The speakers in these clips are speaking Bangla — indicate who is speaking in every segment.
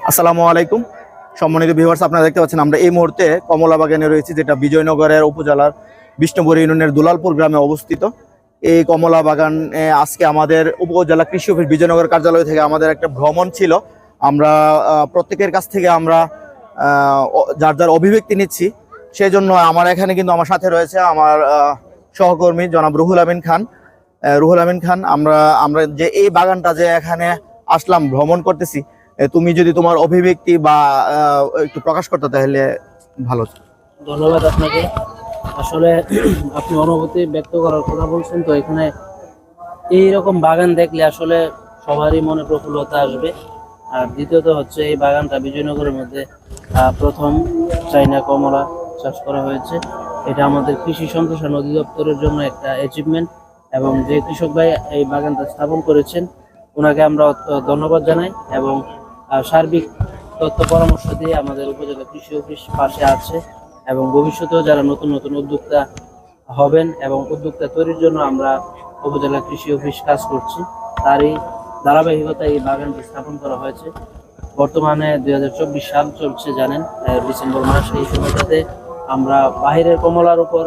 Speaker 1: আসসালামু আলাইকুম সম্মানিত ভিউয়ার্স, আপনারা দেখতে পাচ্ছেন আমরা এই মুহূর্তে কমলা বাগানে রয়েছি, যেটা বিজয়নগরের উপজেলার বিষ্ণুপুর ইউনিয়নের দুলালপুর গ্রামে অবস্থিত। এই কমলা বাগান আজকে আমাদের উপজেলা কৃষি অফিস বিজয়নগর কার্যালয় থেকে আমাদের একটা ভ্রমণ ছিল। আমরা প্রত্যেকের কাছ থেকে আমরা যার যার অভিব্যক্তি নিচ্ছি। সেই জন্য আমার এখানে কিন্তু আমার সাথে রয়েছে আমার সহকর্মী জনাব রুহুল আমিন খান। আমরা আমরা যে এই বাগানটা যে এখানে আসলাম ভ্রমণ করতেছি, তুমি যদি তোমার অভিব্যক্তি বা একটু প্রকাশ করতে তাহলে ভালো।
Speaker 2: ধন্যবাদ আপনাকে। আসলে আপনি অনুভূতি ব্যক্ত করার কথা বলছেন, তো এখানে এইরকম বাগান দেখলে আসলে সবারই মনে প্রফুল্লতা আসবে। আর দ্বিতীয়ত হচ্ছে এই বাগানটা বিজয়নগরের মধ্যে প্রথম চাইনা কমলা চাষ করা হয়েছে। এটা আমাদের কৃষি সম্প্রসারণ অধিদপ্তরের জন্য একটা অ্যাচিভমেন্ট, এবং যে কৃষক ভাই এই বাগানটা স্থাপন করেছেন ওনাকে আমরা ধন্যবাদ জানাই। এবং সার্বিক তথ্য পরামর্শ দিয়ে আমাদের উপজেলা কৃষি অফিস পাশে আছে, এবং ভবিষ্যতেও যারা নতুন নতুন উদ্যোক্তা হবেন এবং উদ্যোক্তা তৈরির জন্য আমরা উপজেলা কৃষি অফিস কাজ করছি, তারই ধারাবাহিকতায় এই বাগানটি স্থাপন করা হয়েছে। বর্তমানে 2024 সাল চলছে, জানেন, ডিসেম্বর মাস। এই সময়টাতে আমরা বাহিরের কমলার উপর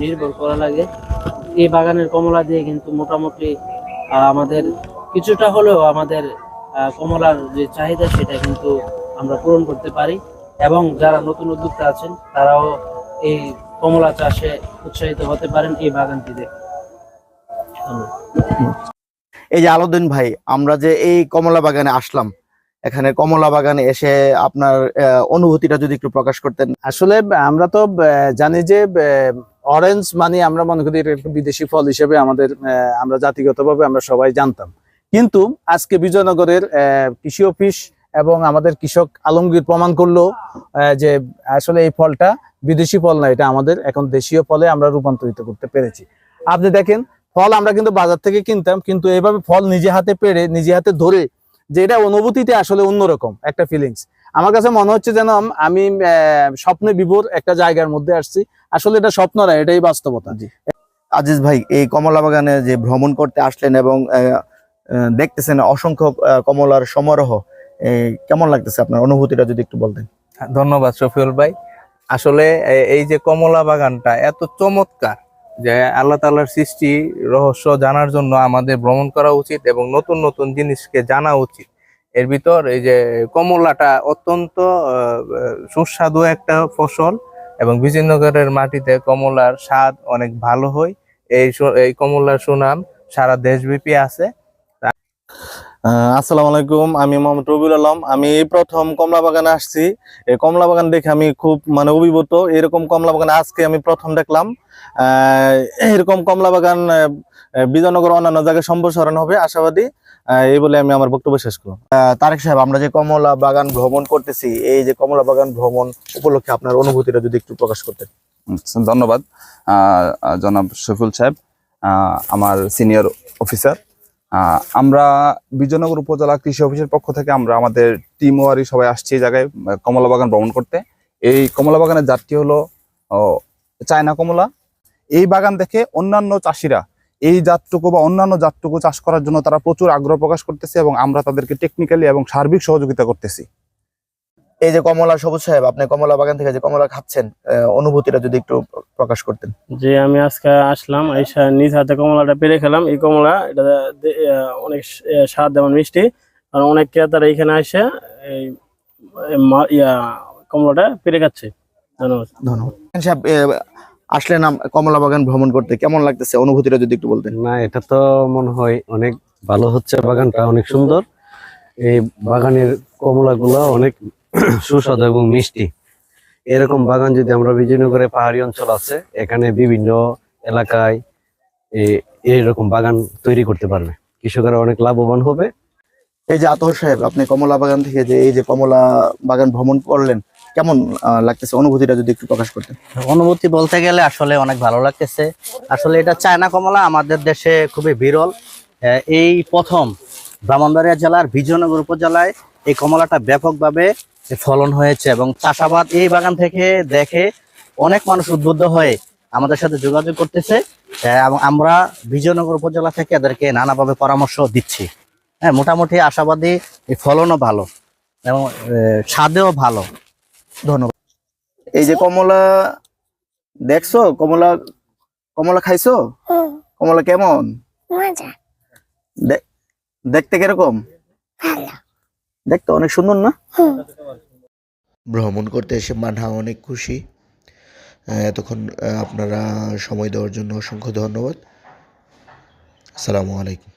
Speaker 2: নির্ভর করা লাগে। এই বাগানের কমলা দিয়ে কিন্তু মোটামুটি আমাদের কিছুটা হলেও আমাদের কমলার যে চাহিদা সেটা কিন্তু আমরা পূরণ করতে পারি, এবং যারা নতুন উদ্যোক্তা আছেন তারাও এই কমলা চাষে উৎসাহিত হতে পারেন এই বাগানটি দেখে।
Speaker 1: এই যে আলাউদ্দিন ভাই, আমরা যে এই কমলা বাগানে আসলাম, এখানে কমলা বাগানে এসে আপনার অনুভূতিটা যদি একটু প্রকাশ করতেন।
Speaker 3: আসলে আমরা তো জানি যে অরেঞ্জ মানে আমরা মনে করি এটা একটা বিদেশি ফল হিসেবে আমরা জাতিগতভাবে আমরা সবাই জানতাম, কিন্তু আজকে বিজয়নগরের কৃষি অফিস এবং আমাদের কৃষক আলমগীর প্রমাণ করলো যে আসলে এই ফলটা বিদেশি ফল না, এটা আমাদের এখন দেশীয় ফলে আমরা রূপান্তরিত করতে পেরেছি। আপনি দেখেন, ফল আমরা কিন্তু বাজার থেকে কিনতাম, কিন্তু এইভাবে ফল নিজে হাতে পেড়ে নিজে হাতে ধরে যে এটা অনুভূতিতে আসলে অন্যরকম একটা ফিলিংস। আমার কাছে মনে হচ্ছে যেন আমি স্বপ্নে বিভোর একটা জায়গার মধ্যে আসছি। আসলে এটা স্বপ্ন না, এটাই বাস্তবতা।
Speaker 1: আজিজ ভাই, এই কমলা বাগানে যে ভ্রমণ করতে আসলেন এবং দেখতেছেন অসংখ্য কমলার সমারোহ, কেমন লাগতেছে? আপনার অনুভূতিটা যদি একটু বলতেন।
Speaker 4: ধন্যবাদ শফিউল ভাই। আসলে এই যে কমলা বাগানটা এত চমৎকার যে আল্লাহ তাআলার সৃষ্টি রহস্য জানার জন্য আমাদের ভ্রমণ করা উচিত এবং নতুন নতুন জিনিসকে জানা উচিত। এর ভিতর এই যে কমলাটা অত্যন্ত সুস্বাদু একটা ফসল, এবং বিজয়নগরের মাটিতে কমলার স্বাদ অনেক ভালো হয়। এই কমলার সুনাম সারা দেশব্যাপী আছে।
Speaker 5: আসসালামু আলাইকুম, আমি মোহাম্মদ রবিউল আলম। আমি এই প্রথম কমলা বাগানে আসছি। এই কমলা বাগান দেখে আমি খুব অভিভূত। এরকম কমলা বাগান আজকে আমি প্রথম দেখলাম। এরকম কমলা বাগান বিজয়নগর অন্যান্য জায়গায় সম্প্রসারণ হবে আশাবাদী। এই বলে আমি আমার বক্তব্য শেষ করলাম।
Speaker 1: তারেক সাহেব, আমরা যে কমলা বাগান ভ্রমণ করতেছি, এই যে কমলা বাগান ভ্রমণ উপলক্ষে আপনার অনুভূতিটা যদি একটু প্রকাশ করতেন।
Speaker 6: ধন্যবাদ জনাব শফিউল সাহেব, আমার সিনিয়র অফিসার। আমরা বিজয়নগর উপজেলা কৃষি অফিসের পক্ষ থেকে আমরা আমাদের টিম ওয়ারি সবাই আসছি এই জায়গায় কমলা বাগান ভ্রমণ করতে। এই কমলা বাগানের জাতটি হলো চায়না কমলা। এই বাগান দেখে অন্যান্য চাষিরা এই জাতটুকু বা অন্যান্য জাতটুকু চাষ করার জন্য তারা প্রচুর আগ্রহ প্রকাশ করতেছে, এবং আমরা তাদেরকে টেকনিক্যালি এবং সার্বিক সহযোগিতা করতেছি।
Speaker 1: এই যে কমলা, সবুজ সাহেব, আপনি কমলা বাগান থেকে যে কমলা খাচ্ছেন, অনুভূতিটা যদি একটু প্রকাশ করতেন।
Speaker 2: যে আমি আজকে আসলাম, নিজ হাতে কমলাটা পেরে খেলাম। এই কমলা এটা অনেক স্বাদ এবং মিষ্টি, আর অনেক ক্রেতারা এখানে এসে এই কমলাটা পেরে খাচ্ছে। ধন্যবাদ।
Speaker 1: ধন্যবাদ সাহেব। আসলেন কমলা বাগান ভ্রমণ করতে, কেমন লাগতেছে? অনুভূতিটা যদি একটু বলতেন।
Speaker 7: না, এটা তো মনে হয় অনেক ভালো হচ্ছে, বাগানটা অনেক সুন্দর। এই বাগানের কমলাগুলো অনেক সুস্বাদু এবং মিষ্টি। এরকম বাগান যদি আমরা বিজয়নগরে পাহাড়ি অঞ্চল আছে, এখানে বিভিন্ন এলাকায় এইরকম বাগান তৈরি করতে পারবে, কৃষকরা অনেক লাভবান হবে।
Speaker 1: এই যে আতর সাহেব, আপনি কমলা বাগান থেকে যে এই যে কমলা বাগান ভ্রমণ করলেন, কেমন লাগতেছে? অনুভূতিটা যদি একটু প্রকাশ করতেন।
Speaker 8: অনুভূতি বলতে গেলে আসলে অনেক ভালো লাগতেছে। আসলে এটা চায়না কমলা আমাদের দেশে খুবই বিরল। এই প্রথম ব্রাহ্মণবাড়িয়া জেলার বিজয়নগর উপজেলায় এই কমলাটা ব্যাপকভাবে ফলন হয়েছে, এবং চাষাবাদ এই বাগান থেকে দেখে অনেক মানুষ উদ্বুদ্ধ হয়ে আমাদের সাথে যোগাযোগ করতেছে, এবং আমরা বিজয়নগর উপজেলা থেকে এদেরকে নানাভাবে পরামর্শ দিচ্ছি। হ্যাঁ, মোটামুটি আশাবাদী, এই ফলনও ভালো এবং স্বাদেও ভালো।
Speaker 1: ধন্যবাদ। এই যে কমলা দেখছো, কমলা কমলা খাইছো? কমলা কেমন? দেখতে কিরকম? দেখতে অনেক সুন্দর না?
Speaker 9: ভ্রমণ করতে এসে মানহা অনেক খুশি। এতক্ষণ আপনারা সময় দেওয়ার জন্য অসংখ্য ধন্যবাদ। আসসালামু আলাইকুম।